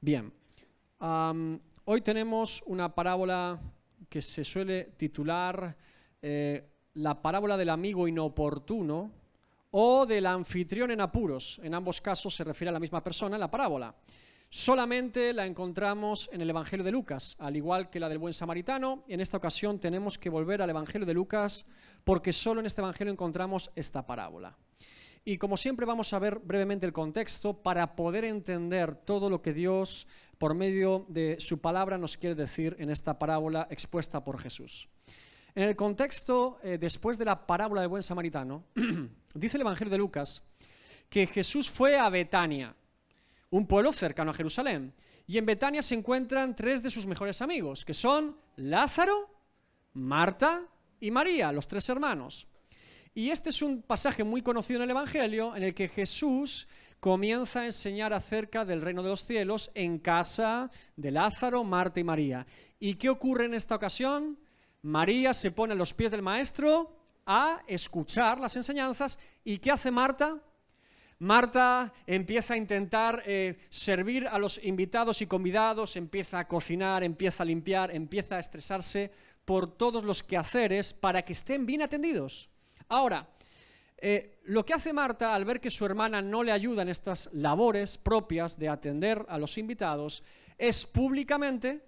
Bien, hoy tenemos una parábola que se suele titular la parábola del amigo inoportuno o del anfitrión en apuros. En ambos casos se refiere a la misma persona en la parábola. Solamente la encontramos en el Evangelio de Lucas, al igual que la del buen samaritano. En esta ocasión tenemos que volver al Evangelio de Lucas porque solo en este Evangelio encontramos esta parábola. Y como siempre vamos a ver brevemente el contexto para poder entender todo lo que Dios, por medio de su palabra, nos quiere decir en esta parábola expuesta por Jesús. En el contexto, después de la parábola del buen samaritano, dice el Evangelio de Lucas que Jesús fue a Betania, un pueblo cercano a Jerusalén, y en Betania se encuentran tres de sus mejores amigos, que son Lázaro, Marta y María, los tres hermanos. Y este es un pasaje muy conocido en el Evangelio en el que Jesús comienza a enseñar acerca del reino de los cielos en casa de Lázaro, Marta y María. ¿Y qué ocurre en esta ocasión? María se pone a los pies del maestro a escuchar las enseñanzas. ¿Y qué hace Marta? Marta empieza a intentar servir a los invitados y convidados, empieza a cocinar, empieza a limpiar, empieza a estresarse por todos los quehaceres para que estén bien atendidos. Ahora, lo que hace Marta al ver que su hermana no le ayuda en estas labores propias de atender a los invitados es públicamente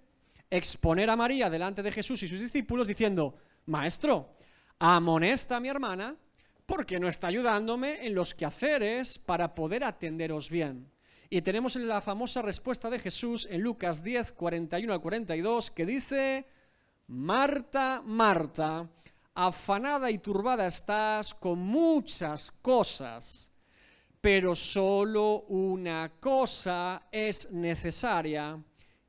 exponer a María delante de Jesús y sus discípulos diciendo: Maestro, amonesta a mi hermana porque no está ayudándome en los quehaceres para poder atenderos bien. Y tenemos la famosa respuesta de Jesús en Lucas 10, 41 al 42 que dice: Marta, Marta, afanada y turbada estás con muchas cosas, pero solo una cosa es necesaria,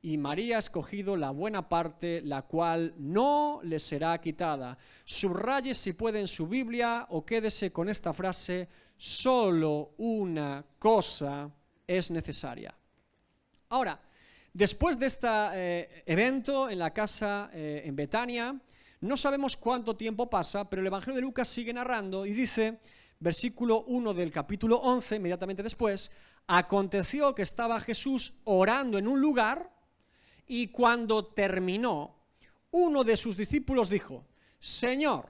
y María ha escogido la buena parte, la cual no le será quitada. Subraye si puede en su Biblia o quédese con esta frase: solo una cosa es necesaria. Ahora, después de este evento en la casa en Betania, no sabemos cuánto tiempo pasa, pero el Evangelio de Lucas sigue narrando y dice, versículo 1 del capítulo 11, inmediatamente después: aconteció que estaba Jesús orando en un lugar y cuando terminó, uno de sus discípulos dijo: Señor,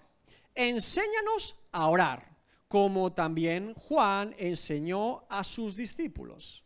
enséñanos a orar, como también Juan enseñó a sus discípulos.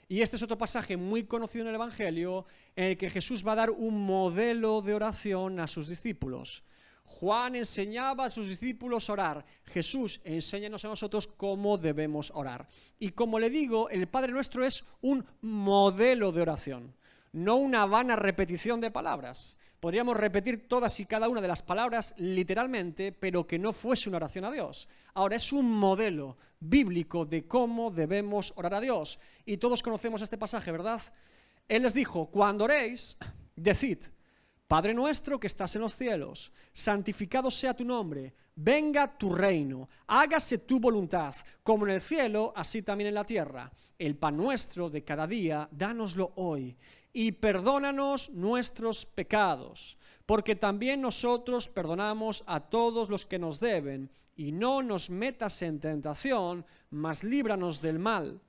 Y este es otro pasaje muy conocido en el Evangelio en el que Jesús va a dar un modelo de oración a sus discípulos. Juan enseñaba a sus discípulos a orar. Jesús, enséñanos a nosotros cómo debemos orar. Y como le digo, el Padre Nuestro es un modelo de oración, no una vana repetición de palabras. Podríamos repetir todas y cada una de las palabras literalmente, pero que no fuese una oración a Dios. Ahora es un modelo bíblico de cómo debemos orar a Dios. Y todos conocemos este pasaje, ¿verdad? Él les dijo: cuando oréis, decid: Padre nuestro que estás en los cielos, santificado sea tu nombre, venga tu reino, hágase tu voluntad, como en el cielo, así también en la tierra. El pan nuestro de cada día, dánoslo hoy. Y perdónanos nuestros pecados, porque también nosotros perdonamos a todos los que nos deben, y no nos metas en tentación, mas líbranos del mal.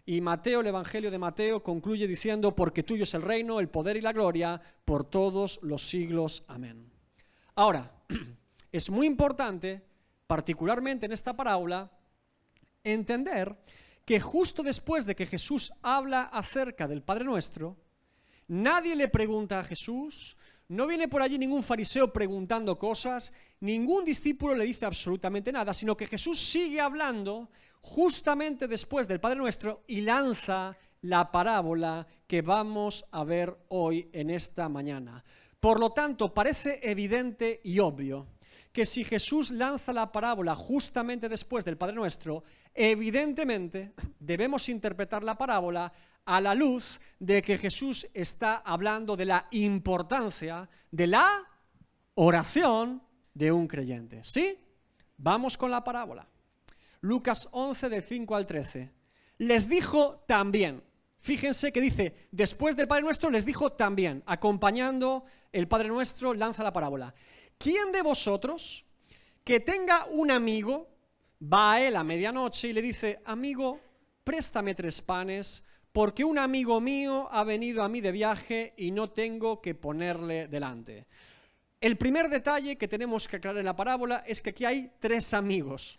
Y Mateo, el Evangelio de Mateo, concluye diciendo: porque tuyo es el reino, el poder y la gloria, por todos los siglos. Amén. Ahora, es muy importante, particularmente en esta parábola, entender que justo después de que Jesús habla acerca del Padre Nuestro, nadie le pregunta a Jesús, no viene por allí ningún fariseo preguntando cosas, ningún discípulo le dice absolutamente nada, sino que Jesús sigue hablando justamente después del Padre Nuestro y lanza la parábola que vamos a ver hoy en esta mañana. Por lo tanto, parece evidente y obvio que si Jesús lanza la parábola justamente después del Padre Nuestro, evidentemente debemos interpretar la parábola a la luz de que Jesús está hablando de la importancia de la oración de un creyente. ¿Sí? Vamos con la parábola. Lucas 11, del 5 al 13. Les dijo también. Fíjense que dice, después del Padre Nuestro les dijo también, acompañando el Padre Nuestro, lanza la parábola. ¿Quién de vosotros que tenga un amigo, va a él a medianoche y le dice: amigo, préstame 3 panes, porque un amigo mío ha venido a mí de viaje y no tengo que ponerle delante. El primer detalle que tenemos que aclarar en la parábola es que aquí hay 3 amigos,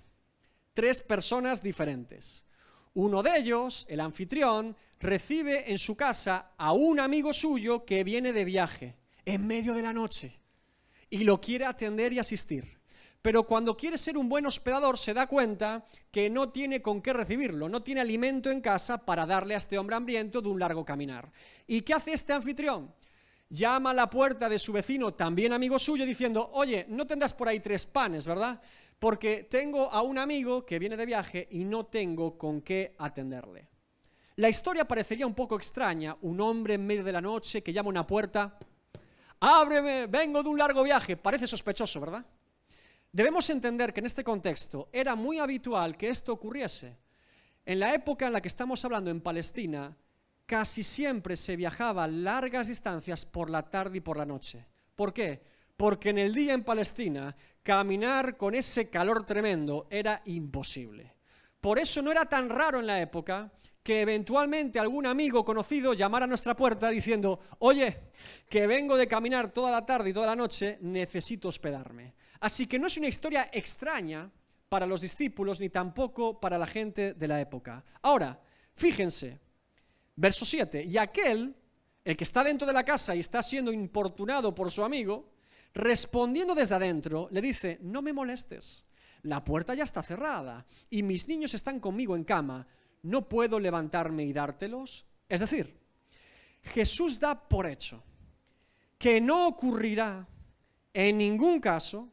3 personas diferentes. Uno de ellos, el anfitrión, recibe en su casa a un amigo suyo que viene de viaje, en medio de la noche, y lo quiere atender y asistir. Pero cuando quiere ser un buen hospedador se da cuenta que no tiene con qué recibirlo, no tiene alimento en casa para darle a este hombre hambriento de un largo caminar. ¿Y qué hace este anfitrión? Llama a la puerta de su vecino, también amigo suyo, diciendo: oye, no tendrás por ahí 3 panes, ¿verdad? Porque tengo a un amigo que viene de viaje y no tengo con qué atenderle. La historia parecería un poco extraña, un hombre en medio de la noche que llama a una puerta: ábreme, vengo de un largo viaje. Parece sospechoso, ¿verdad? Debemos entender que en este contexto era muy habitual que esto ocurriese. En la época en la que estamos hablando, en Palestina, casi siempre se viajaba largas distancias por la tarde y por la noche. ¿Por qué? Porque en el día en Palestina, caminar con ese calor tremendo era imposible. Por eso no era tan raro en la época que eventualmente algún amigo conocido llamara a nuestra puerta diciendo: oye, que vengo de caminar toda la tarde y toda la noche, necesito hospedarme. Así que no es una historia extraña para los discípulos ni tampoco para la gente de la época. Ahora, fíjense, verso 7, y aquel, el que está dentro de la casa y está siendo importunado por su amigo, respondiendo desde adentro, le dice: no me molestes, la puerta ya está cerrada y mis niños están conmigo en cama, ¿no puedo levantarme y dártelos? Es decir, Jesús da por hecho que no ocurrirá en ningún caso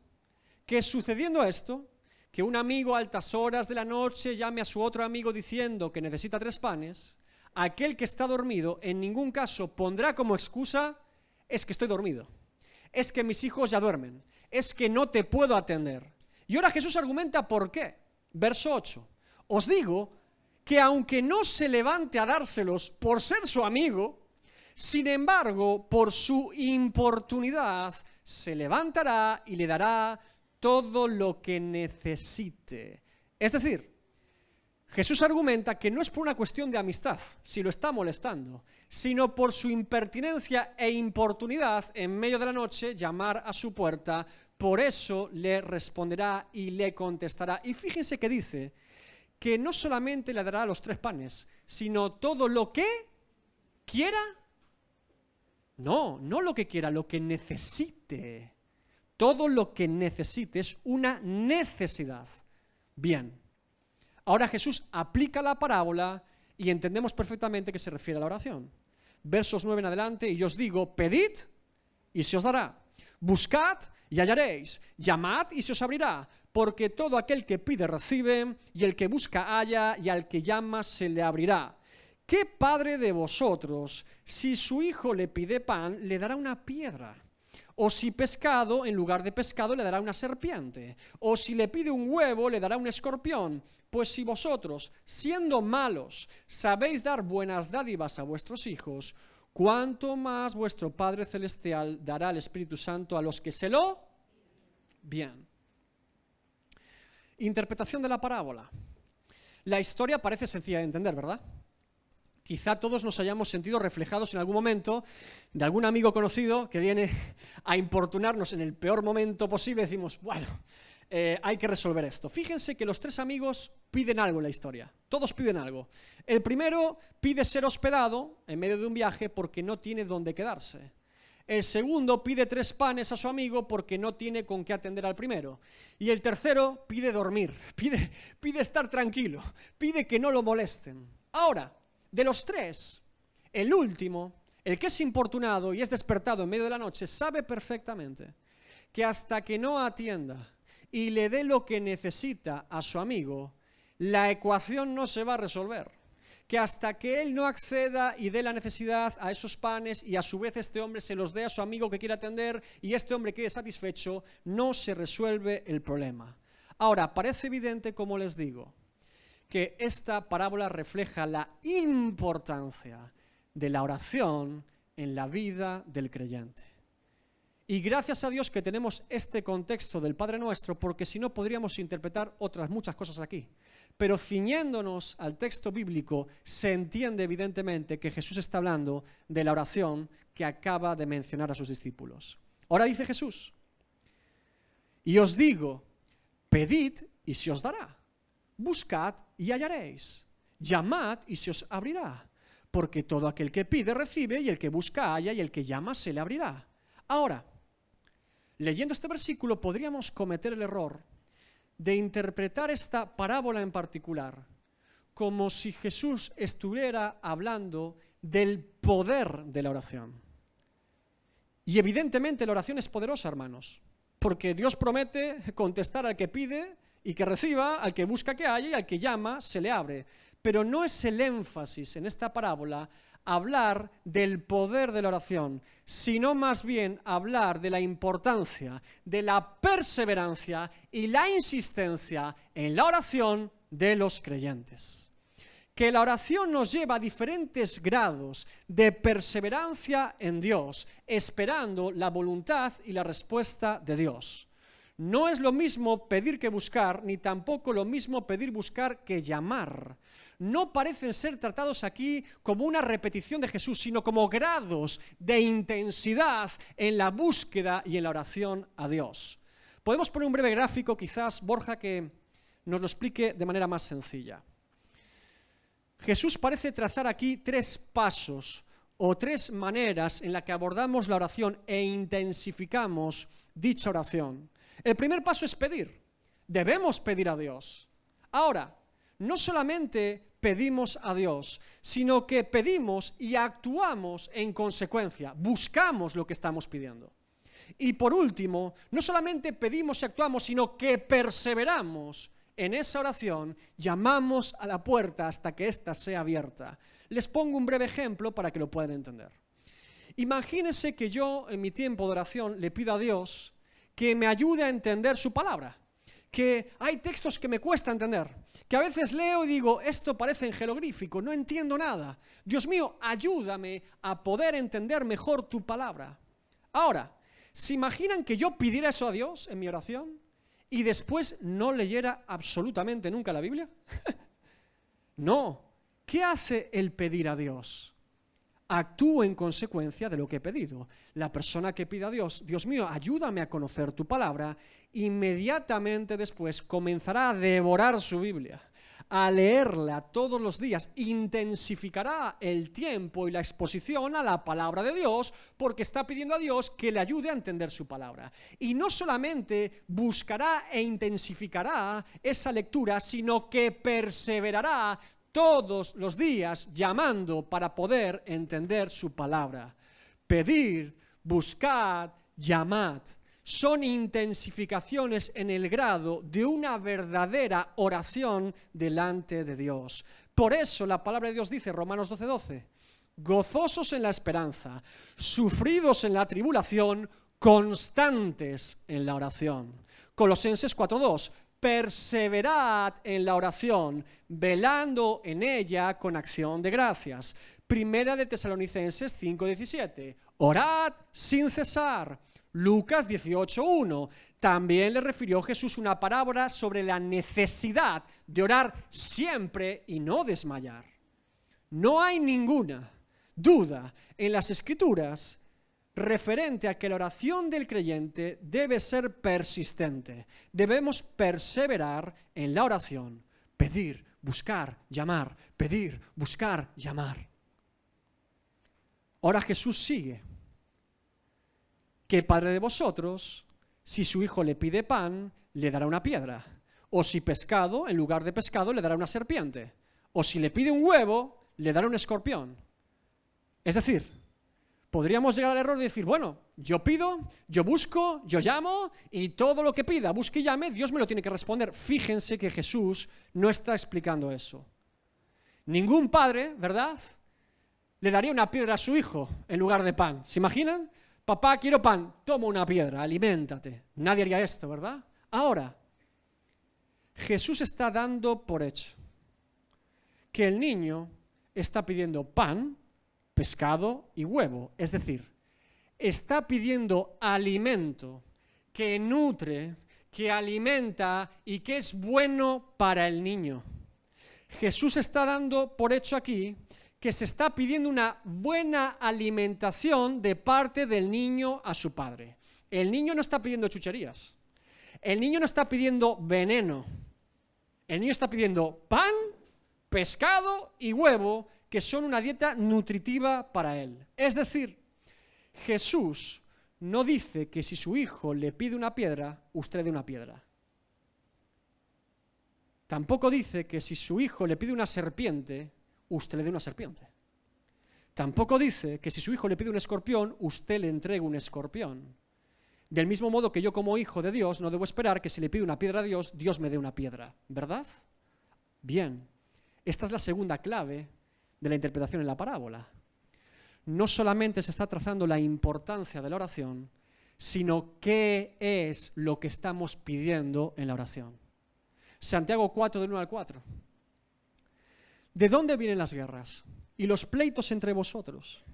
que, sucediendo esto, que un amigo a altas horas de la noche llame a su otro amigo diciendo que necesita 3 panes, aquel que está dormido en ningún caso pondrá como excusa: es que estoy dormido, es que mis hijos ya duermen, es que no te puedo atender. Y ahora Jesús argumenta por qué. Verso 8, os digo que aunque no se levante a dárselos por ser su amigo, sin embargo, por su importunidad, se levantará y le dará todo lo que necesite. Es decir, Jesús argumenta que no es por una cuestión de amistad, si lo está molestando, sino por su impertinencia e importunidad en medio de la noche llamar a su puerta. Por eso le responderá y le contestará. Y fíjense que dice que no solamente le dará los 3 panes, sino todo lo que quiera. No lo que quiera, lo que necesite. Todo lo que necesite, es una necesidad. Bien, ahora Jesús aplica la parábola y entendemos perfectamente que se refiere a la oración. Versos 9 en adelante, y yo os digo: pedid y se os dará, buscad y hallaréis, llamad y se os abrirá, porque todo aquel que pide recibe, y el que busca halla, y al que llama se le abrirá. ¿Qué padre de vosotros, si su hijo le pide pan, le dará una piedra? O si pescado, en lugar de pescado, le dará una serpiente. O si le pide un huevo, le dará un escorpión. Pues si vosotros, siendo malos, sabéis dar buenas dádivas a vuestros hijos, ¿cuánto más vuestro Padre Celestial dará el Espíritu Santo a los que se lo? Bien. Interpretación de la parábola. La historia parece sencilla de entender, ¿verdad? Quizá todos nos hayamos sentido reflejados en algún momento de algún amigo conocido que viene a importunarnos en el peor momento posible. Decimos: bueno, hay que resolver esto. Fíjense que los 3 amigos piden algo en la historia. Todos piden algo. El primero pide ser hospedado en medio de un viaje porque no tiene dónde quedarse. El segundo pide 3 panes a su amigo porque no tiene con qué atender al primero. Y el tercero pide dormir, pide estar tranquilo, pide que no lo molesten. Ahora, de los 3, el último, el que es importunado y es despertado en medio de la noche, sabe perfectamente que hasta que no atienda y le dé lo que necesita a su amigo, la ecuación no se va a resolver. Que hasta que él no acceda y dé la necesidad a esos panes y a su vez este hombre se los dé a su amigo que quiere atender y este hombre quede satisfecho, no se resuelve el problema. Ahora, parece evidente, como les digo, que esta parábola refleja la importancia de la oración en la vida del creyente. Y gracias a Dios que tenemos este contexto del Padre Nuestro, porque si no podríamos interpretar otras muchas cosas aquí. pero ciñéndonos al texto bíblico, se entiende evidentemente que Jesús está hablando de la oración que acaba de mencionar a sus discípulos. Ahora dice Jesús, y os digo, pedid y se os dará, buscad y hallaréis, llamad y se os abrirá, porque todo aquel que pide recibe, y el que busca halla, y el que llama se le abrirá. Ahora, leyendo este versículo podríamos cometer el error de interpretar esta parábola en particular como si Jesús estuviera hablando del poder de la oración. Y evidentemente la oración es poderosa, hermanos, porque Dios promete contestar al que pide y que reciba, al que busca que haya, y al que llama se le abre. Pero no es el énfasis en esta parábola hablar del poder de la oración, sino más bien hablar de la importancia, de la perseverancia y la insistencia en la oración de los creyentes. Que la oración nos lleva a diferentes grados de perseverancia en Dios, esperando la voluntad y la respuesta de Dios. No es lo mismo pedir que buscar, ni tampoco lo mismo pedir, buscar que llamar. No parecen ser tratados aquí como una repetición de Jesús, sino como grados de intensidad en la búsqueda y en la oración a Dios. Podemos poner un breve gráfico, quizás, Borja, que nos lo explique de manera más sencilla. Jesús parece trazar aquí 3 pasos o 3 maneras en las que abordamos la oración e intensificamos dicha oración. El primer paso es pedir. Debemos pedir a Dios. Ahora, no solamente pedimos a Dios, sino que pedimos y actuamos en consecuencia, buscamos lo que estamos pidiendo. Y por último, no solamente pedimos y actuamos, sino que perseveramos en esa oración, llamamos a la puerta hasta que ésta sea abierta. Les pongo un breve ejemplo para que lo puedan entender. Imagínense que yo en mi tiempo de oración le pido a Dios que me ayude a entender su palabra. Que hay textos que me cuesta entender, que a veces leo y digo, esto parece en jeroglífico, no entiendo nada. Dios mío, ayúdame a poder entender mejor tu palabra. Ahora, ¿se imaginan que yo pidiera eso a Dios en mi oración y después no leyera absolutamente nunca la Biblia? No. ¿Qué hace el pedir a Dios? Actúo en consecuencia de lo que he pedido. La persona que pide a Dios, Dios mío, ayúdame a conocer tu palabra, inmediatamente después comenzará a devorar su Biblia, a leerla todos los días, intensificará el tiempo y la exposición a la palabra de Dios, porque está pidiendo a Dios que le ayude a entender su palabra. Y no solamente buscará e intensificará esa lectura, sino que perseverará todos los días llamando para poder entender su palabra. Pedir, buscar, llamad. Son intensificaciones en el grado de una verdadera oración delante de Dios. Por eso la palabra de Dios dice, Romanos 12:12, gozosos en la esperanza, sufridos en la tribulación, constantes en la oración. Colosenses 4:2, perseverad en la oración, velando en ella con acción de gracias. Primera de Tesalonicenses 5:17, orad sin cesar. Lucas 18:1, también le refirió Jesús una parábola sobre la necesidad de orar siempre y no desmayar. No hay ninguna duda en las Escrituras referente a que la oración del creyente debe ser persistente. Debemos perseverar en la oración, pedir, buscar, llamar, pedir, buscar, llamar. Ahora Jesús sigue. ¿Qué padre de vosotros, si su hijo le pide pan, le dará una piedra? O si pescado, en lugar de pescado, le dará una serpiente? O si le pide un huevo, le dará un escorpión? Es decir, podríamos llegar al error de decir, bueno, yo pido, yo busco, yo llamo, y todo lo que pida, busque y llame, Dios me lo tiene que responder. Fíjense que Jesús no está explicando eso. Ningún padre, ¿verdad?, le daría una piedra a su hijo en lugar de pan. ¿Se imaginan? Papá, quiero pan, toma una piedra, aliméntate. Nadie haría esto, ¿verdad? Ahora, Jesús está dando por hecho que el niño está pidiendo pan, pescado y huevo. Es decir, está pidiendo alimento que nutre, que alimenta y que es bueno para el niño. Jesús está dando por hecho aquí que se está pidiendo una buena alimentación de parte del niño a su padre. El niño no está pidiendo chucherías. El niño no está pidiendo veneno. El niño está pidiendo pan, pescado y huevo, que son una dieta nutritiva para él. Es decir, Jesús no dice que si su hijo le pide una piedra, usted le dé una piedra. Tampoco dice que si su hijo le pide una serpiente, usted le dé una serpiente. Tampoco dice que si su hijo le pide un escorpión, usted le entregue un escorpión. Del mismo modo que yo como hijo de Dios no debo esperar que si le pido una piedra a Dios, Dios me dé una piedra, ¿verdad? Bien, esta es la segunda clave de la interpretación en la parábola. No solamente se está trazando la importancia de la oración, sino qué es lo que estamos pidiendo en la oración. Santiago 4, del 1 al 4. ¿De dónde vienen las guerras y los pleitos entre vosotros?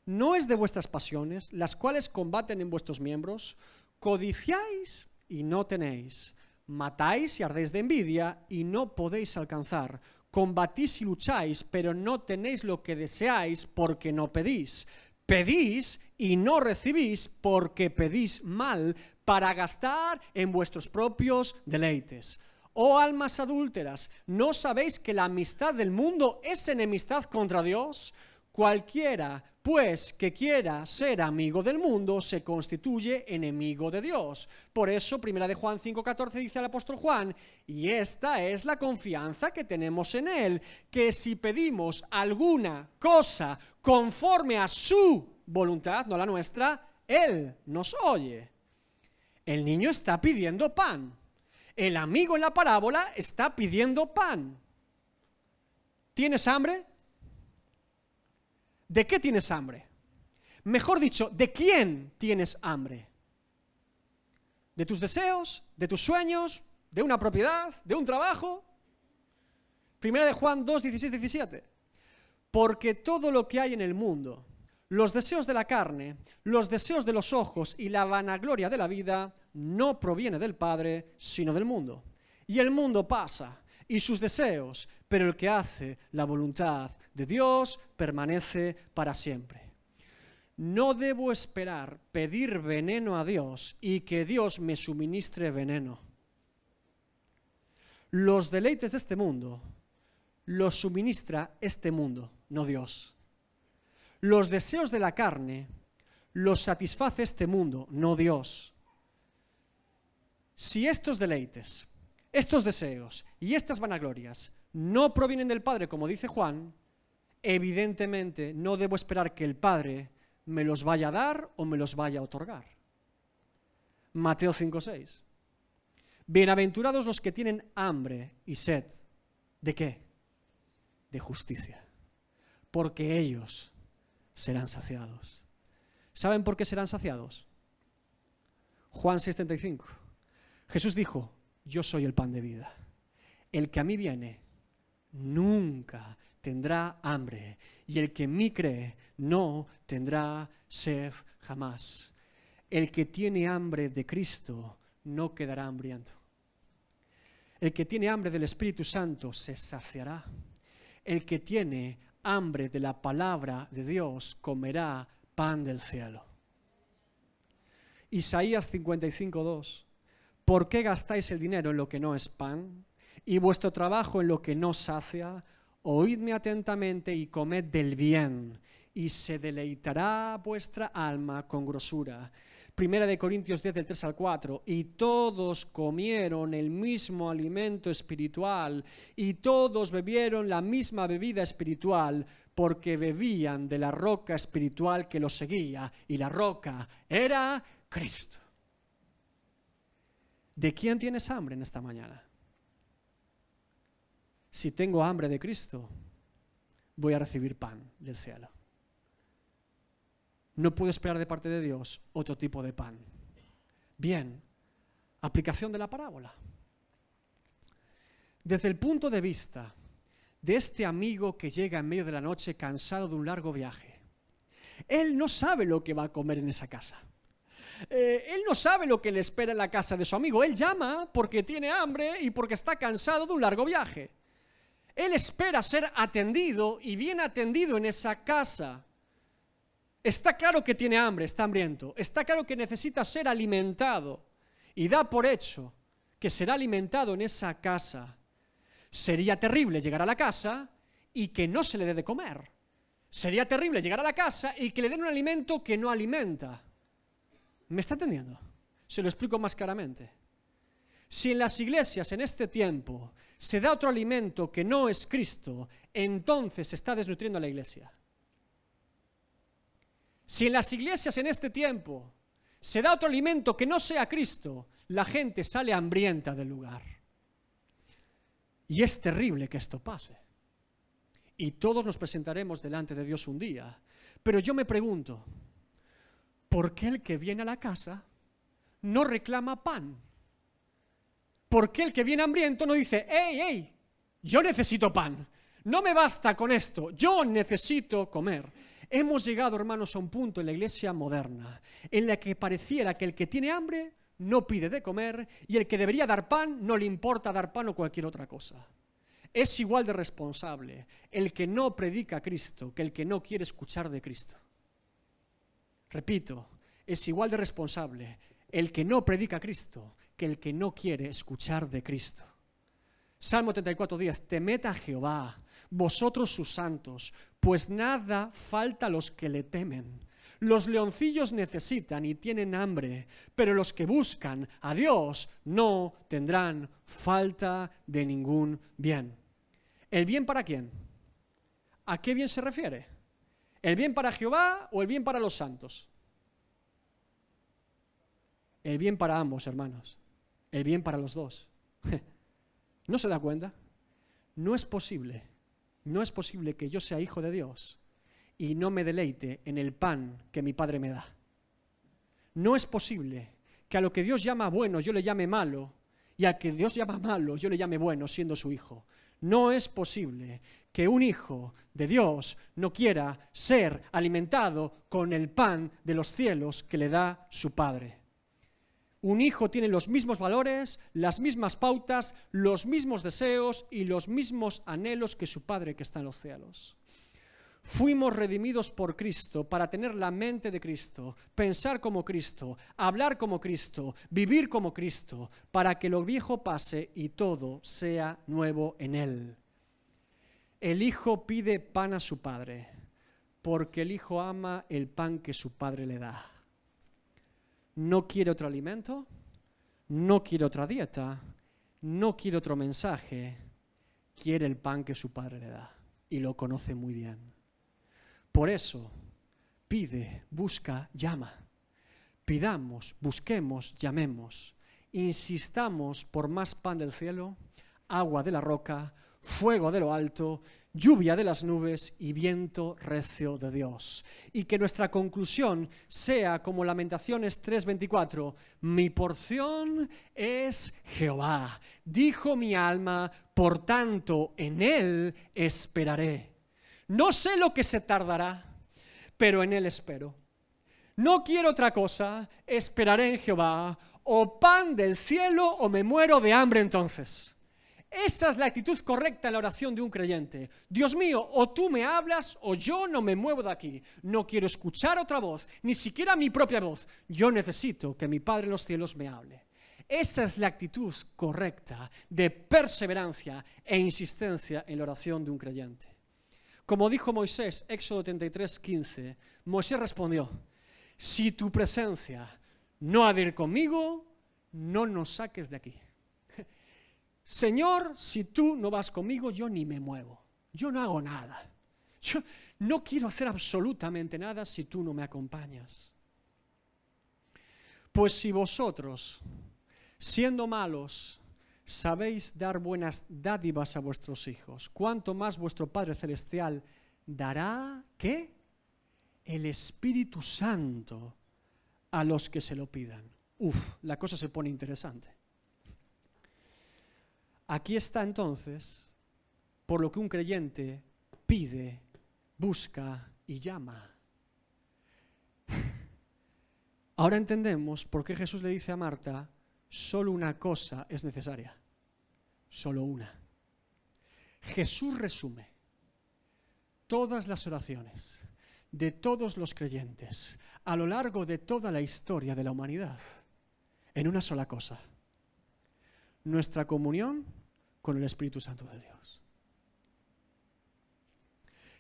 ¿No es de vuestras pasiones, las cuales combaten en vuestros miembros? Codiciáis y no tenéis, matáis y ardéis de envidia y no podéis alcanzar. Combatís y lucháis, pero no tenéis lo que deseáis porque no pedís. Pedís y no recibís porque pedís mal para gastar en vuestros propios deleites. Oh almas adúlteras, ¿no sabéis que la amistad del mundo es enemistad contra Dios? Cualquiera, pues, que quiera ser amigo del mundo, se constituye enemigo de Dios. Por eso, 1 de Juan 5,14 dice el apóstol Juan, y esta es la confianza que tenemos en Él, que si pedimos alguna cosa conforme a su voluntad, no la nuestra, Él nos oye. El niño está pidiendo pan. El amigo en la parábola está pidiendo pan. ¿Tienes hambre? ¿De qué tienes hambre? Mejor dicho, ¿de quién tienes hambre? ¿De tus deseos? ¿De tus sueños? ¿De una propiedad? ¿De un trabajo? 1 de Juan 2, 16, 17. Porque todo lo que hay en el mundo, los deseos de la carne, los deseos de los ojos y la vanagloria de la vida, no proviene del Padre, sino del mundo. Y el mundo pasa, y sus deseos, pero el que hace la voluntad de Dios permanece para siempre. No debo esperar pedir veneno a Dios y que Dios me suministre veneno. Los deleites de este mundo los suministra este mundo, no Dios. Los deseos de la carne los satisface este mundo, no Dios. Si estos deleites, estos deseos y estas vanaglorias no provienen del Padre, como dice Juan, evidentemente no debo esperar que el Padre me los vaya a dar o me los vaya a otorgar. Mateo 5:6. Bienaventurados los que tienen hambre y sed. ¿De qué? De justicia. Porque ellos serán saciados. ¿Saben por qué serán saciados? Juan 6:35. Jesús dijo, yo soy el pan de vida. El que a mí viene nunca tendrá hambre, y el que en mí cree no tendrá sed jamás. El que tiene hambre de Cristo no quedará hambriento. El que tiene hambre del Espíritu Santo se saciará. El que tiene hambre de la palabra de Dios comerá pan del cielo. Isaías 55:2. ¿Por qué gastáis el dinero en lo que no es pan y vuestro trabajo en lo que no sacia? Oídme atentamente y comed del bien, y se deleitará vuestra alma con grosura. 1 Corintios 10, del 3 al 4. Y todos comieron el mismo alimento espiritual, y todos bebieron la misma bebida espiritual, porque bebían de la roca espiritual que los seguía, y la roca era Cristo. ¿De quién tienes hambre en esta mañana? Si tengo hambre de Cristo, voy a recibir pan del cielo. No puedo esperar de parte de Dios otro tipo de pan. Bien, aplicación de la parábola. Desde el punto de vista de este amigo que llega en medio de la noche cansado de un largo viaje, él no sabe lo que va a comer en esa casa. Él no sabe lo que le espera en la casa de su amigo. Él llama porque tiene hambre y porque está cansado de un largo viaje. Él espera ser atendido y bien atendido en esa casa. Está claro que tiene hambre, está hambriento. Está claro que necesita ser alimentado y da por hecho que será alimentado en esa casa. Sería terrible llegar a la casa y que no se le dé de comer. Sería terrible llegar a la casa y que le den un alimento que no alimenta. ¿Me está entendiendo? Se lo explico más claramente. Si en las iglesias en este tiempo se da otro alimento que no es Cristo, entonces se está desnutriendo a la iglesia. Si en las iglesias en este tiempo se da otro alimento que no sea Cristo, la gente sale hambrienta del lugar. Y es terrible que esto pase. Y todos nos presentaremos delante de Dios un día. Pero yo me pregunto, ¿por qué el que viene a la casa no reclama pan? ¿Por qué el que viene hambriento no dice, hey, yo necesito pan, no me basta con esto, yo necesito comer? Hemos llegado, hermanos, a un punto en la iglesia moderna en la que pareciera que el que tiene hambre no pide de comer y el que debería dar pan no le importa dar pan o cualquier otra cosa. Es igual de responsable el que no predica a Cristo que el que no quiere escuchar de Cristo. Repito, es igual de responsable el que no predica a Cristo que el que no quiere escuchar de Cristo. Salmo 34:10, temed a Jehová, vosotros sus santos, pues nada falta a los que le temen. Los leoncillos necesitan y tienen hambre, pero los que buscan a Dios no tendrán falta de ningún bien. ¿El bien para quién? ¿A qué bien se refiere? ¿El bien para Jehová o el bien para los santos? El bien para ambos, hermanos. El bien para los dos. ¿No se da cuenta? No es posible que yo sea hijo de Dios y no me deleite en el pan que mi Padre me da. No es posible que a lo que Dios llama bueno yo le llame malo y al que Dios llama malo yo le llame bueno siendo su hijo. No es posible que un hijo de Dios no quiera ser alimentado con el pan de los cielos que le da su Padre. Un hijo tiene los mismos valores, las mismas pautas, los mismos deseos y los mismos anhelos que su Padre que está en los cielos. Fuimos redimidos por Cristo para tener la mente de Cristo, pensar como Cristo, hablar como Cristo, vivir como Cristo, para que lo viejo pase y todo sea nuevo en Él. El hijo pide pan a su padre, porque el hijo ama el pan que su padre le da. No quiere otro alimento, no quiere otra dieta, no quiere otro mensaje, quiere el pan que su padre le da y lo conoce muy bien. Por eso, pide, busca, llama. Pidamos, busquemos, llamemos. Insistamos por más pan del cielo, agua de la roca, fuego de lo alto, lluvia de las nubes y viento recio de Dios. Y que nuestra conclusión sea como Lamentaciones 3:24, mi porción es Jehová. Dijo mi alma, por tanto en Él esperaré. No sé lo que se tardará, pero en Él espero. No quiero otra cosa, esperaré en Jehová, o pan del cielo o me muero de hambre entonces. Esa es la actitud correcta en la oración de un creyente. Dios mío, o tú me hablas o yo no me muevo de aquí. No quiero escuchar otra voz, ni siquiera mi propia voz. Yo necesito que mi Padre en los cielos me hable. Esa es la actitud correcta de perseverancia e insistencia en la oración de un creyente. Como dijo Moisés, Éxodo 33:15, Moisés respondió, si tu presencia no ha de ir conmigo, no nos saques de aquí. Señor, si tú no vas conmigo, yo ni me muevo, yo no hago nada. Yo no quiero hacer absolutamente nada si tú no me acompañas. Pues si vosotros, siendo malos, sabéis dar buenas dádivas a vuestros hijos, ¿cuánto más vuestro Padre Celestial dará, ¿qué? El Espíritu Santo a los que se lo pidan? La cosa se pone interesante. Aquí está entonces por lo que un creyente pide, busca y llama. Ahora entendemos por qué Jesús le dice a Marta, solo una cosa es necesaria, solo una. Jesús resume todas las oraciones de todos los creyentes a lo largo de toda la historia de la humanidad en una sola cosa: nuestra comunión con el Espíritu Santo de Dios.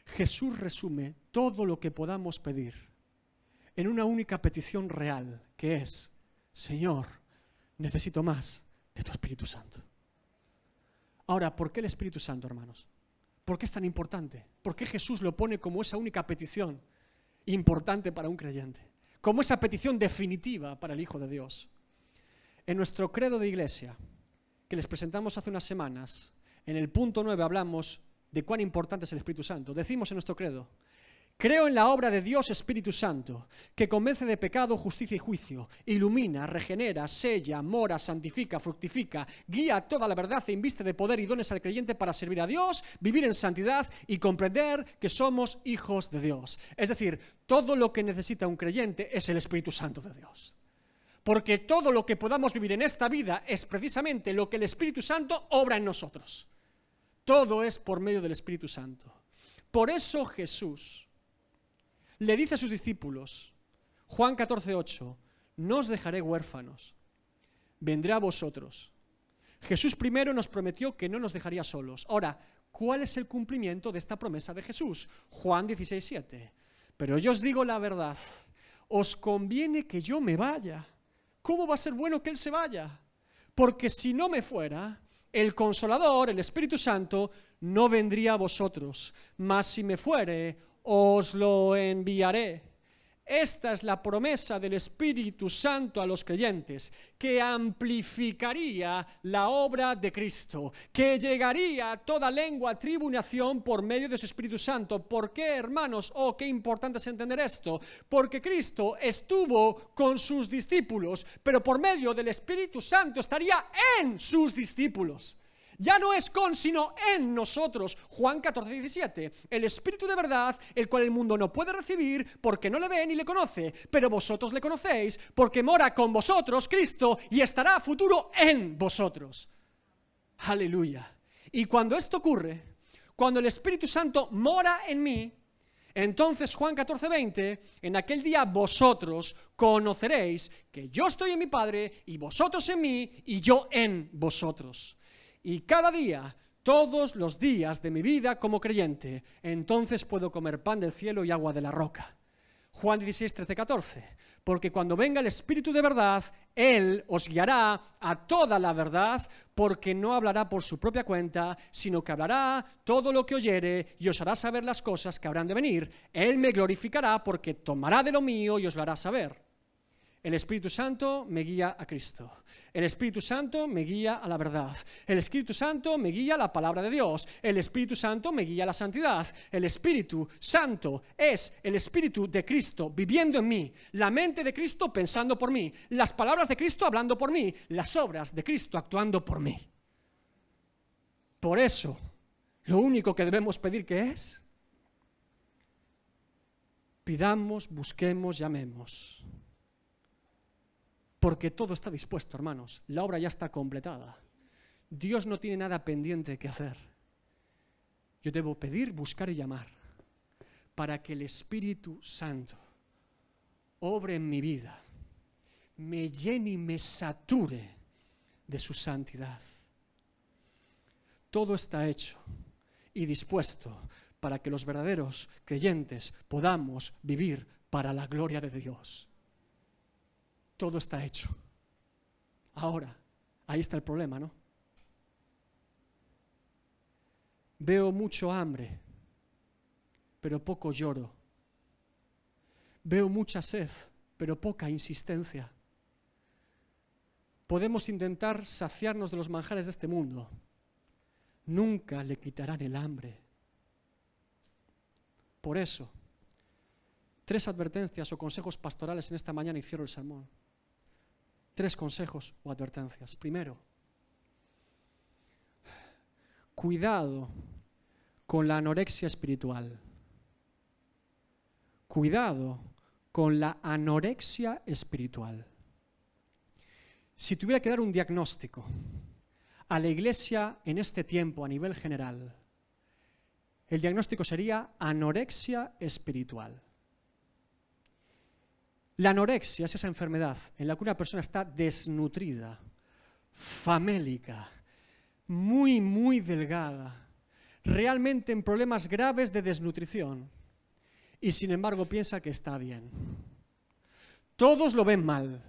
Jesús resume todo lo que podamos pedir en una única petición real, que es: Señor, necesito más de tu Espíritu Santo. Ahora, ¿por qué el Espíritu Santo, hermanos? ¿Por qué es tan importante? ¿Por qué Jesús lo pone como esa única petición importante para un creyente? Como esa petición definitiva para el Hijo de Dios. En nuestro credo de iglesia, que les presentamos hace unas semanas, en el punto 9 hablamos de cuán importante es el Espíritu Santo. Decimos en nuestro credo: creo en la obra de Dios Espíritu Santo, que convence de pecado, justicia y juicio, ilumina, regenera, sella, mora, santifica, fructifica, guía toda la verdad e inviste de poder y dones al creyente para servir a Dios, vivir en santidad y comprender que somos hijos de Dios. Es decir, todo lo que necesita un creyente es el Espíritu Santo de Dios. Porque todo lo que podamos vivir en esta vida es precisamente lo que el Espíritu Santo obra en nosotros. Todo es por medio del Espíritu Santo. Por eso Jesús le dice a sus discípulos, Juan 14:8, no os dejaré huérfanos, vendré a vosotros. Jesús primero nos prometió que no nos dejaría solos. Ahora, ¿cuál es el cumplimiento de esta promesa de Jesús? Juan 16:7, pero yo os digo la verdad, os conviene que yo me vaya. ¿Cómo va a ser bueno que Él se vaya? Porque si no me fuera, el Consolador, el Espíritu Santo, no vendría a vosotros, mas si me fuere, os lo enviaré. Esta es la promesa del Espíritu Santo a los creyentes, que amplificaría la obra de Cristo, que llegaría a toda lengua, tribu y nación por medio de su Espíritu Santo. ¿Por qué, hermanos? Oh, qué importante es entender esto. Porque Cristo estuvo con sus discípulos, pero por medio del Espíritu Santo estaría en sus discípulos. Ya no es con, sino en nosotros. Juan 14:17. El Espíritu de verdad, el cual el mundo no puede recibir porque no le ve ni le conoce, pero vosotros le conocéis porque mora con vosotros Cristo y estará a futuro en vosotros. Aleluya. Y cuando esto ocurre, cuando el Espíritu Santo mora en mí, entonces Juan 14:20, en aquel día vosotros conoceréis que yo estoy en mi Padre y vosotros en mí y yo en vosotros. Y cada día, todos los días de mi vida como creyente, entonces puedo comer pan del cielo y agua de la roca. Juan 16:13-14. Porque cuando venga el Espíritu de verdad, Él os guiará a toda la verdad, porque no hablará por su propia cuenta, sino que hablará todo lo que oyere y os hará saber las cosas que habrán de venir. Él me glorificará porque tomará de lo mío y os lo hará saber. El Espíritu Santo me guía a Cristo. El Espíritu Santo me guía a la verdad. El Espíritu Santo me guía a la palabra de Dios. El Espíritu Santo me guía a la santidad. El Espíritu Santo es el Espíritu de Cristo viviendo en mí. La mente de Cristo pensando por mí. Las palabras de Cristo hablando por mí. Las obras de Cristo actuando por mí. Por eso, lo único que debemos pedir, ¿qué es? Pidamos, busquemos, llamemos. Porque todo está dispuesto, hermanos. La obra ya está completada. Dios no tiene nada pendiente que hacer. Yo debo pedir, buscar y llamar para que el Espíritu Santo obre en mi vida, me llene y me sature de su santidad. Todo está hecho y dispuesto para que los verdaderos creyentes podamos vivir para la gloria de Dios. Todo está hecho. Ahora, ahí está el problema, ¿no? Veo mucho hambre, pero poco lloro. Veo mucha sed, pero poca insistencia. Podemos intentar saciarnos de los manjares de este mundo. Nunca le quitarán el hambre. Por eso, 3 advertencias o consejos pastorales en esta mañana y cierro el sermón. 3 consejos o advertencias. Primero, cuidado con la anorexia espiritual. Cuidado con la anorexia espiritual. Si tuviera que dar un diagnóstico a la iglesia en este tiempo a nivel general, el diagnóstico sería anorexia espiritual. La anorexia es esa enfermedad en la que una persona está desnutrida, famélica, muy, muy delgada, realmente en problemas graves de desnutrición, y sin embargo piensa que está bien. Todos lo ven mal,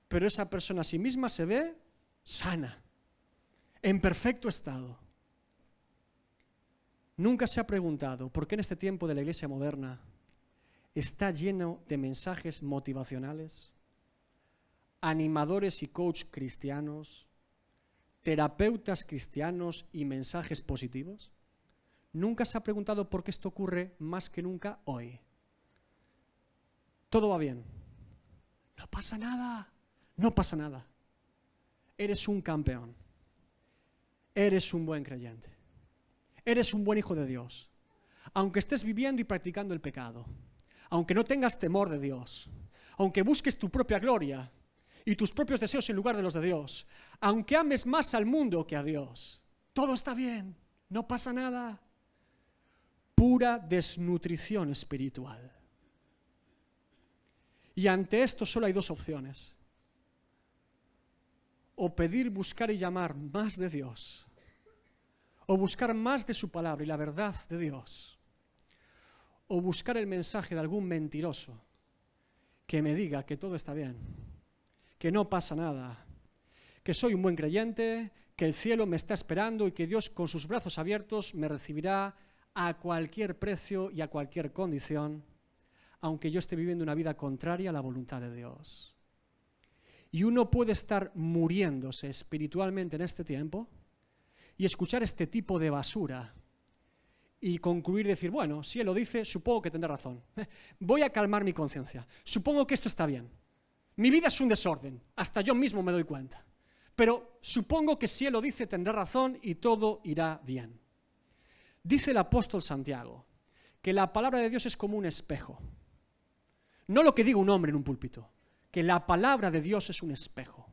pero esa persona a sí misma se ve sana, en perfecto estado. Nunca se ha preguntado por qué en este tiempo de la iglesia moderna está lleno de mensajes motivacionales, animadores y coach cristianos, terapeutas cristianos y mensajes positivos. Nunca se ha preguntado por qué esto ocurre más que nunca hoy. Todo va bien. No pasa nada. No pasa nada. Eres un campeón. Eres un buen creyente. Eres un buen hijo de Dios. Aunque estés viviendo y practicando el pecado, aunque no tengas temor de Dios, aunque busques tu propia gloria y tus propios deseos en lugar de los de Dios, aunque ames más al mundo que a Dios, todo está bien, no pasa nada. Pura desnutrición espiritual. Y ante esto solo hay dos opciones. O pedir, buscar y llamar más de Dios, o buscar más de su palabra y la verdad de Dios, o buscar el mensaje de algún mentiroso que me diga que todo está bien, que no pasa nada, que soy un buen creyente, que el cielo me está esperando y que Dios con sus brazos abiertos me recibirá a cualquier precio y a cualquier condición, aunque yo esté viviendo una vida contraria a la voluntad de Dios. Y uno puede estar muriéndose espiritualmente en este tiempo y escuchar este tipo de basura y concluir y decir, bueno, si él lo dice, supongo que tendrá razón. Voy a calmar mi conciencia. Supongo que esto está bien. Mi vida es un desorden, hasta yo mismo me doy cuenta. Pero supongo que si él lo dice, tendrá razón y todo irá bien. Dice el apóstol Santiago que la palabra de Dios es como un espejo. No lo que diga un hombre en un púlpito, que la palabra de Dios es un espejo.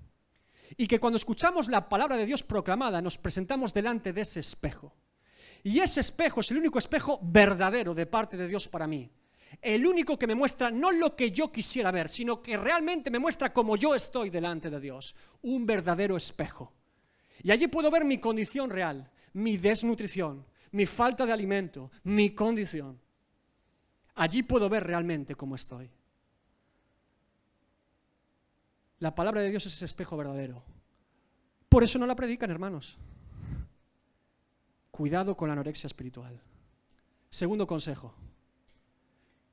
Y que cuando escuchamos la palabra de Dios proclamada, nos presentamos delante de ese espejo. Y ese espejo es el único espejo verdadero de parte de Dios para mí. El único que me muestra no lo que yo quisiera ver, sino que realmente me muestra cómo yo estoy delante de Dios. Un verdadero espejo. Y allí puedo ver mi condición real, mi desnutrición, mi falta de alimento, mi condición. Allí puedo ver realmente cómo estoy. La palabra de Dios es ese espejo verdadero. Por eso no la predican, hermanos. Cuidado con la anorexia espiritual. Segundo consejo.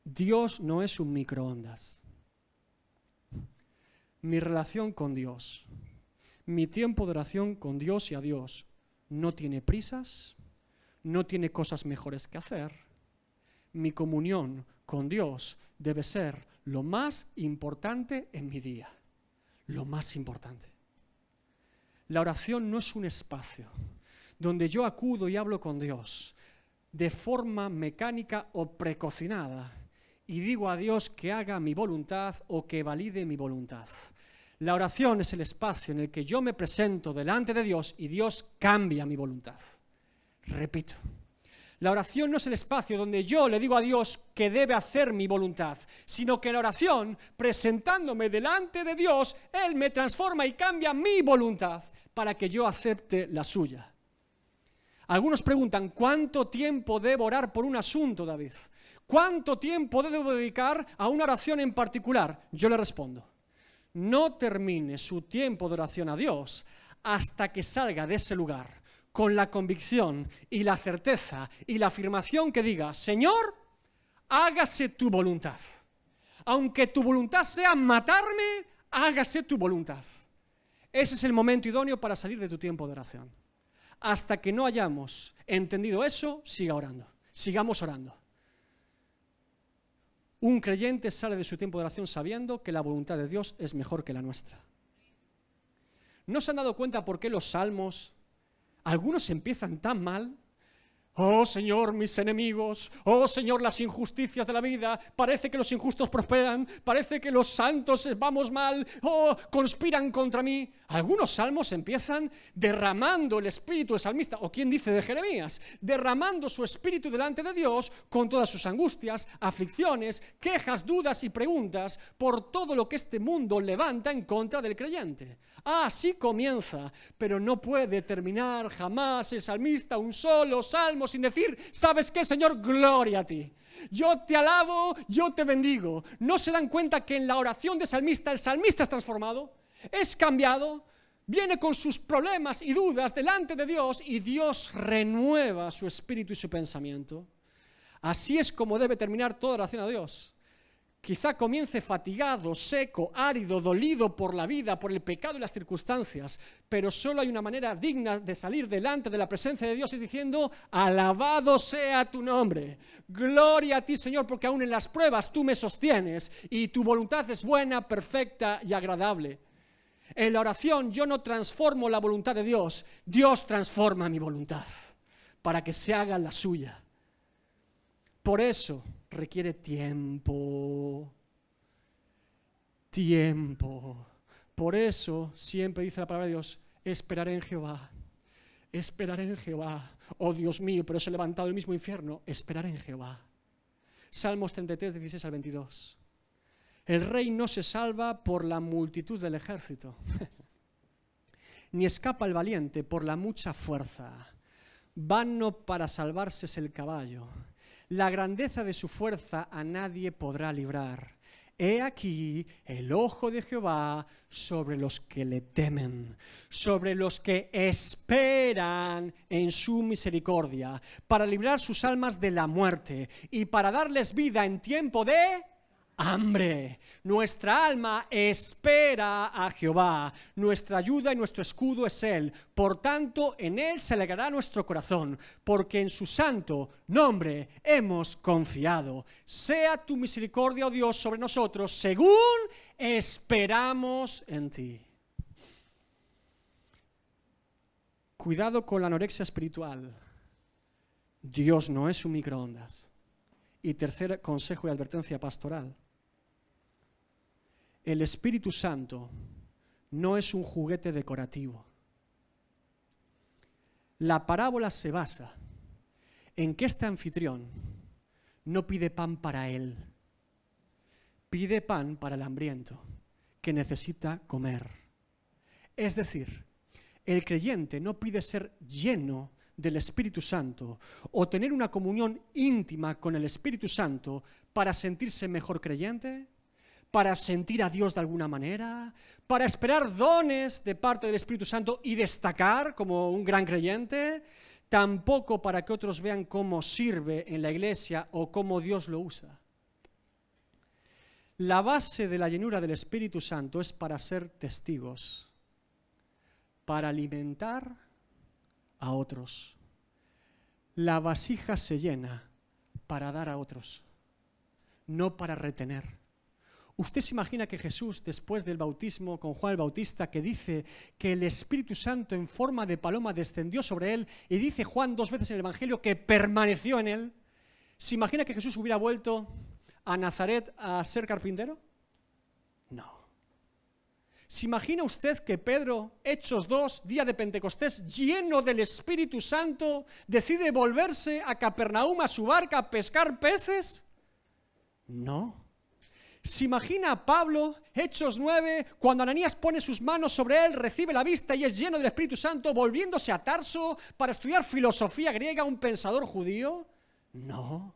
Dios no es un microondas. Mi relación con Dios, mi tiempo de oración con Dios y a Dios, no tiene prisas, no tiene cosas mejores que hacer. Mi comunión con Dios debe ser lo más importante en mi día. Lo más importante. La oración no es un espacio donde yo acudo y hablo con Dios de forma mecánica o precocinada y digo a Dios que haga mi voluntad o que valide mi voluntad. La oración es el espacio en el que yo me presento delante de Dios y Dios cambia mi voluntad. Repito, la oración no es el espacio donde yo le digo a Dios que debe hacer mi voluntad, sino que la oración, presentándome delante de Dios, Él me transforma y cambia mi voluntad para que yo acepte la suya. Algunos preguntan, ¿cuánto tiempo debo orar por un asunto, David? ¿Cuánto tiempo debo dedicar a una oración en particular? Yo le respondo, no termine su tiempo de oración a Dios hasta que salga de ese lugar con la convicción y la certeza y la afirmación que diga, Señor, hágase tu voluntad. Aunque tu voluntad sea matarme, hágase tu voluntad. Ese es el momento idóneo para salir de tu tiempo de oración. Hasta que no hayamos entendido eso, siga orando. Sigamos orando. Un creyente sale de su tiempo de oración sabiendo que la voluntad de Dios es mejor que la nuestra. ¿No se han dado cuenta por qué los salmos, algunos empiezan tan mal? Oh Señor, mis enemigos, oh Señor, las injusticias de la vida, parece que los injustos prosperan, parece que los santos vamos mal, oh, conspiran contra mí. Algunos salmos empiezan derramando el espíritu del salmista, o quien dice de Jeremías, derramando su espíritu delante de Dios con todas sus angustias, aflicciones, quejas, dudas y preguntas por todo lo que este mundo levanta en contra del creyente. Así comienza, pero no puede terminar jamás el salmista un solo salmo sin decir, ¿sabes qué, Señor? Gloria a ti. Yo te alabo, yo te bendigo. ¿No se dan cuenta que en la oración de salmista el salmista es transformado? Es cambiado, viene con sus problemas y dudas delante de Dios y Dios renueva su espíritu y su pensamiento. Así es como debe terminar toda oración a Dios. Quizá comience fatigado, seco, árido, dolido por la vida, por el pecado y las circunstancias, pero solo hay una manera digna de salir delante de la presencia de Dios, es diciendo, alabado sea tu nombre, gloria a ti, Señor, porque aún en las pruebas tú me sostienes y tu voluntad es buena, perfecta y agradable. En la oración yo no transformo la voluntad de Dios, Dios transforma mi voluntad para que se haga la suya. Por eso requiere tiempo. Por eso siempre dice la palabra de Dios, esperaré en Jehová. Esperaré en Jehová. Oh Dios mío, pero se ha levantado el mismo infierno. Esperaré en Jehová. Salmos 33, 16 al 22. El rey no se salva por la multitud del ejército, ni escapa el valiente por la mucha fuerza. Vano para salvarse es el caballo. La grandeza de su fuerza a nadie podrá librar. He aquí el ojo de Jehová sobre los que le temen, sobre los que esperan en su misericordia, para librar sus almas de la muerte y para darles vida en tiempo de hambre. Nuestra alma espera a Jehová, nuestra ayuda y nuestro escudo es Él. Por tanto, en Él se alegrará nuestro corazón, porque en su santo nombre hemos confiado. Sea tu misericordia, oh Dios, sobre nosotros, según esperamos en ti. Cuidado con la anorexia espiritual. Dios no es un microondas. Y tercer consejo y advertencia pastoral. El Espíritu Santo no es un juguete decorativo. La parábola se basa en que este anfitrión no pide pan para él, pide pan para el hambriento que necesita comer. Es decir, el creyente no pide ser lleno del Espíritu Santo o tener una comunión íntima con el Espíritu Santo para sentirse mejor creyente, para sentir a Dios de alguna manera, para esperar dones de parte del Espíritu Santo y destacar como un gran creyente, tampoco para que otros vean cómo sirve en la iglesia o cómo Dios lo usa. La base de la llenura del Espíritu Santo es para ser testigos, para alimentar a otros. La vasija se llena para dar a otros, no para retener. ¿Usted se imagina que Jesús, después del bautismo con Juan el Bautista, que dice que el Espíritu Santo en forma de paloma descendió sobre él, y dice Juan 2 veces en el Evangelio que permaneció en él? ¿Se imagina que Jesús hubiera vuelto a Nazaret a ser carpintero? No. ¿Se imagina usted que Pedro, Hechos 2, día de Pentecostés, lleno del Espíritu Santo, decide volverse a Capernaum, a su barca, a pescar peces? No. ¿Se imagina a Pablo, Hechos 9, cuando Ananías pone sus manos sobre él, recibe la vista y es lleno del Espíritu Santo, volviéndose a Tarso para estudiar filosofía griega, un pensador judío? No.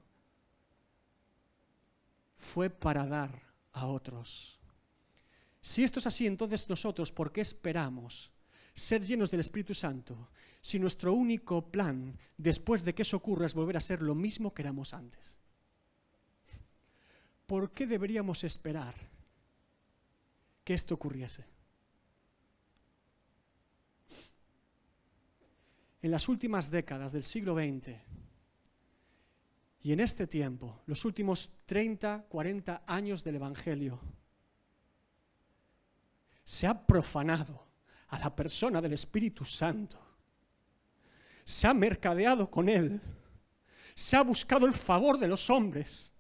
Fue para dar a otros. Si esto es así, entonces nosotros, ¿por qué esperamos ser llenos del Espíritu Santo si nuestro único plan después de que eso ocurra es volver a ser lo mismo que éramos antes? ¿Por qué deberíamos esperar que esto ocurriese? En las últimas décadas del siglo XX y en este tiempo, los últimos 30, 40 años del Evangelio, se ha profanado a la persona del Espíritu Santo. Se ha mercadeado con él Se ha buscado el favor de los hombres.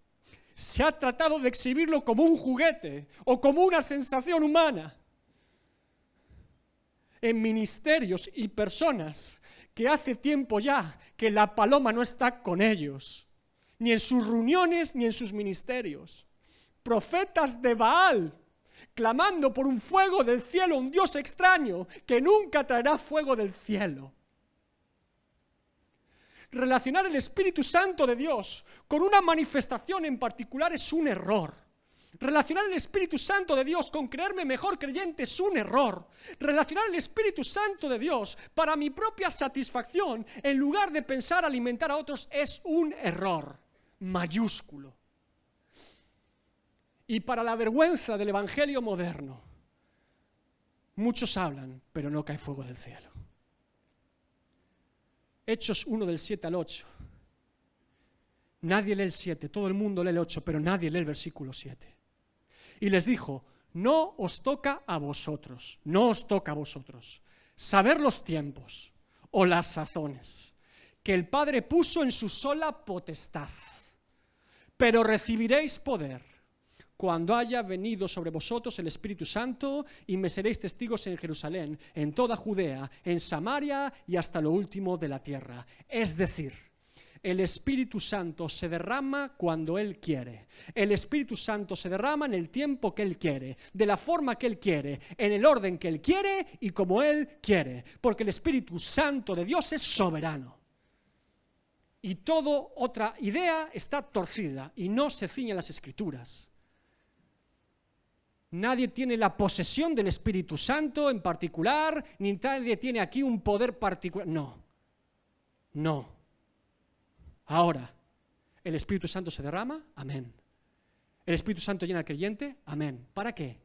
Se ha tratado de exhibirlo como un juguete o como una sensación humana. En ministerios y personas que hace tiempo ya que la paloma no está con ellos, ni en sus reuniones ni en sus ministerios. Profetas de Baal, clamando por un fuego del cielo, un Dios extraño que nunca traerá fuego del cielo. Relacionar el Espíritu Santo de Dios con una manifestación en particular es un error. Relacionar el Espíritu Santo de Dios con creerme mejor creyente es un error. Relacionar el Espíritu Santo de Dios para mi propia satisfacción, en lugar de pensar alimentar a otros, es un error mayúsculo. Y para la vergüenza del Evangelio moderno, muchos hablan, pero no cae fuego del cielo. Hechos 1 del 7 al 8. Nadie lee el 7, todo el mundo lee el 8, pero nadie lee el versículo 7. Y les dijo, no os toca a vosotros, no os toca a vosotros, saber los tiempos o las sazones que el Padre puso en su sola potestad, pero recibiréis poder cuando haya venido sobre vosotros el Espíritu Santo, y me seréis testigos en Jerusalén, en toda Judea, en Samaria y hasta lo último de la tierra. Es decir, el Espíritu Santo se derrama cuando Él quiere. El Espíritu Santo se derrama en el tiempo que Él quiere, de la forma que Él quiere, en el orden que Él quiere y como Él quiere. Porque el Espíritu Santo de Dios es soberano. Y toda otra idea está torcida y no se ciñe a las Escrituras. Nadie tiene la posesión del Espíritu Santo en particular, ni nadie tiene aquí un poder particular. No. Ahora, ¿el Espíritu Santo se derrama? Amén. ¿El Espíritu Santo llena al creyente? Amén. ¿Para qué?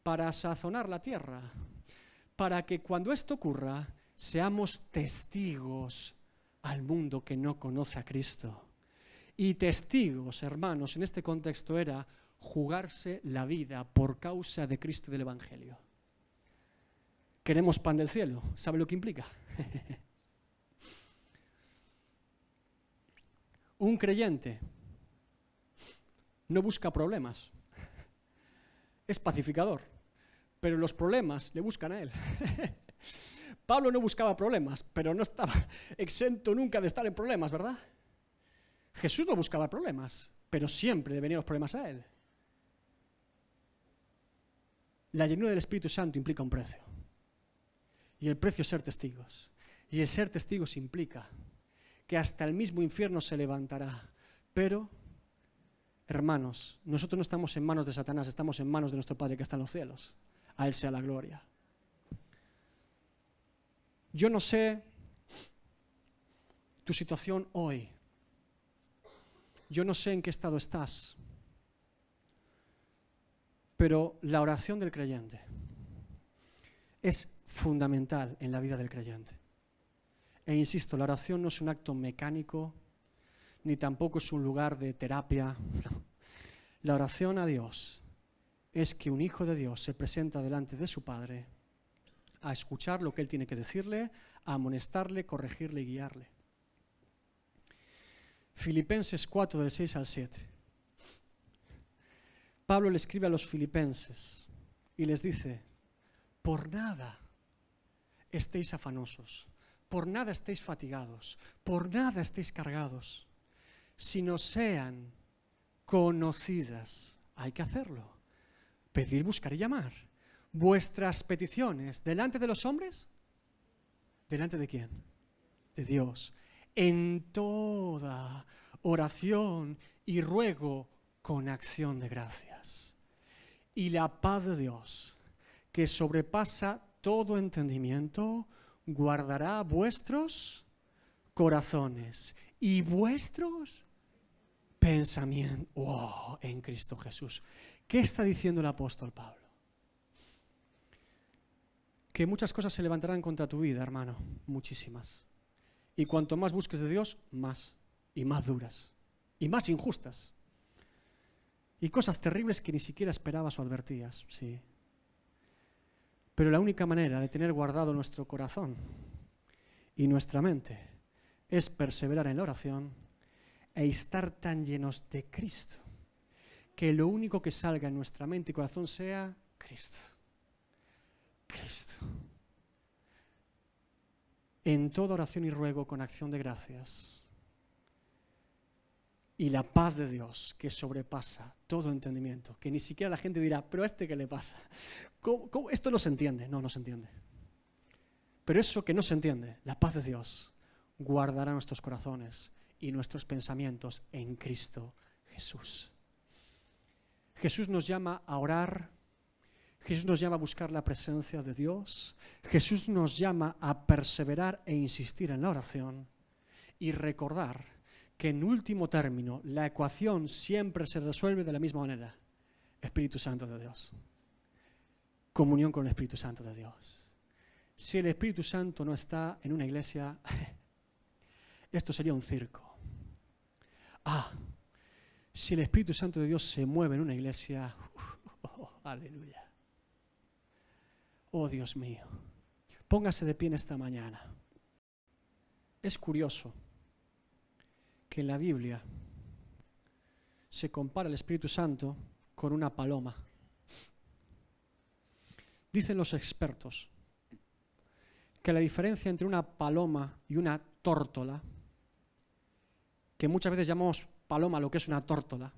Para sazonar la tierra. Para que cuando esto ocurra, seamos testigos al mundo que no conoce a Cristo. Y testigos, hermanos, en este contexto era jugarse la vida por causa de Cristo y del Evangelio. Queremos pan del cielo. ¿Sabe lo que implica? Un creyente no busca problemas, es pacificador, pero los problemas le buscan a él. Pablo no buscaba problemas, pero no estaba exento nunca de estar en problemas, ¿verdad? Jesús no buscaba problemas, pero siempre le venían los problemas a él. La llenura del Espíritu Santo implica un precio, y el precio es ser testigos, y el ser testigos implica que hasta el mismo infierno se levantará. Pero, hermanos, nosotros no estamos en manos de Satanás, estamos en manos de nuestro Padre que está en los cielos. A Él sea la gloria. Yo no sé tu situación hoy. Yo no sé en qué estado estás. Pero la oración del creyente es fundamental en la vida del creyente. E insisto, la oración no es un acto mecánico, ni tampoco es un lugar de terapia. No. La oración a Dios es que un hijo de Dios se presenta delante de su Padre a escuchar lo que Él tiene que decirle, a amonestarle, corregirle y guiarle. Filipenses 4, del 6 al 7. Pablo le escribe a los filipenses y les dice, por nada estéis afanosos, por nada estéis fatigados, por nada estéis cargados, sino sean conocidas. Hay que hacerlo. Pedir, buscar y llamar. Vuestras peticiones, ¿delante de los hombres? ¿Delante de quién? De Dios. En toda oración y ruego con acción de gracias. Y la paz de Dios, que sobrepasa todo entendimiento, guardará vuestros corazones y vuestros pensamientos. ¡Oh! En Cristo Jesús. ¿Qué está diciendo el apóstol Pablo? Que muchas cosas se levantarán contra tu vida, hermano. Muchísimas. Y cuanto más busques de Dios, más. Y más duras. Y más injustas. Y cosas terribles que ni siquiera esperabas o advertías. Sí. Pero la única manera de tener guardado nuestro corazón y nuestra mente es perseverar en la oración e estar tan llenos de Cristo, que lo único que salga en nuestra mente y corazón sea Cristo. Cristo. En toda oración y ruego con acción de gracias. Y la paz de Dios, que sobrepasa todo entendimiento, que ni siquiera la gente dirá, pero ¿a este qué le pasa? ¿Cómo? Esto no se entiende. No, no se entiende. Pero eso que no se entiende, la paz de Dios, guardará nuestros corazones y nuestros pensamientos en Cristo Jesús. Jesús nos llama a orar, Jesús nos llama a buscar la presencia de Dios, Jesús nos llama a perseverar e insistir en la oración y recordar que en último término la ecuación siempre se resuelve de la misma manera. Espíritu Santo de Dios. Comunión con el Espíritu Santo de Dios. Si el Espíritu Santo no está en una iglesia, esto sería un circo. Si el Espíritu Santo de Dios se mueve en una iglesia, aleluya. Oh Dios mío, póngase de pie en esta mañana. Es curioso que en la Biblia se compara el Espíritu Santo con una paloma. Dicen los expertos que la diferencia entre una paloma y una tórtola, que muchas veces llamamos paloma lo que es una tórtola,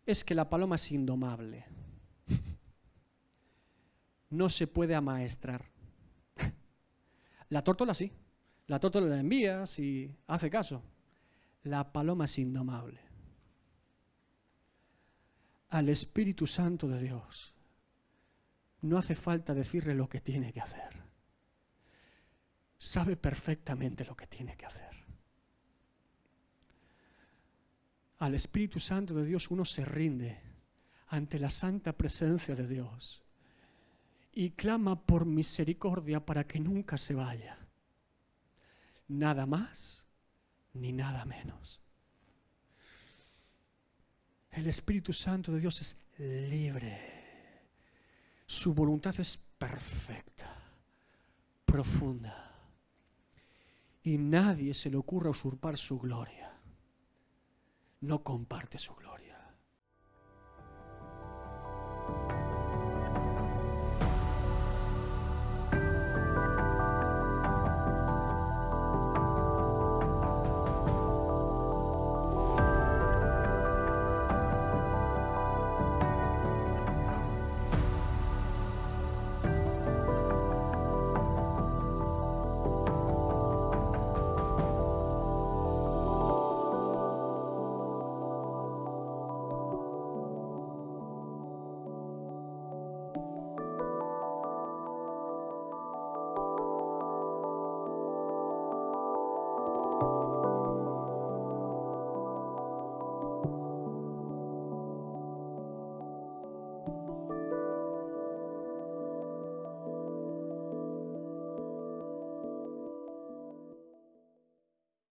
es que la paloma es indomable. No se puede amaestrar. La tórtola sí. La tórtola la envías y hace caso. La paloma es indomable. Al Espíritu Santo de Dios no hace falta decirle lo que tiene que hacer. Sabe perfectamente lo que tiene que hacer. Al Espíritu Santo de Dios uno se rinde ante la santa presencia de Dios y clama por misericordia para que nunca se vaya. Nada más ni nada menos. El Espíritu Santo de Dios es libre. Su voluntad es perfecta, profunda. Y nadie se le ocurra usurpar su gloria. No comparte su gloria.